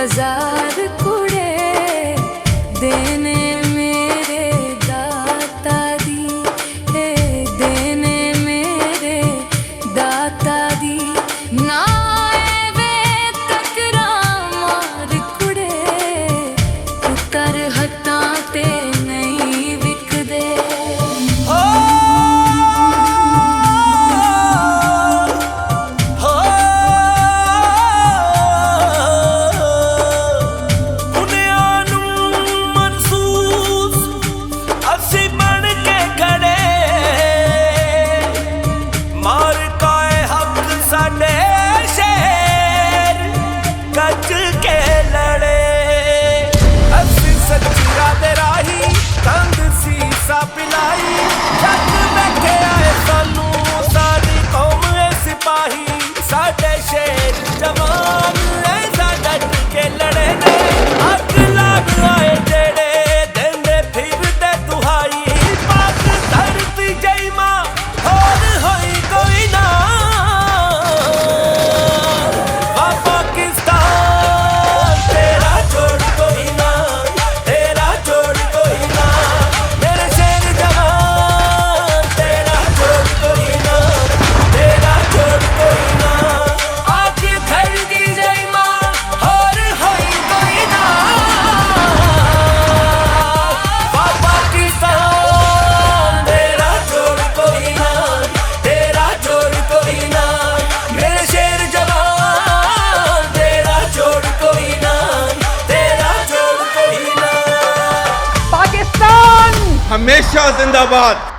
बाजार कुड़े देने मेरे दाता दी, देने मेरे दाता दी ना वे तकरा मार कुड़े पुत्तर हत्ता ते नहीं विकदे। पिलाई जग बैठे आए सानू सारी कौम सिपाही साडे शेर जवान ऐसा डट के लड़े ने अग लाग आए जेड़े देंदे फिरदे दुहाई पाक धरती जई मां होर होई कोई ना। पाकिस्तान तेरा छोड़ कोई ना, तेरा छोड़ कोई ना, हमेशा जिंदाबाद।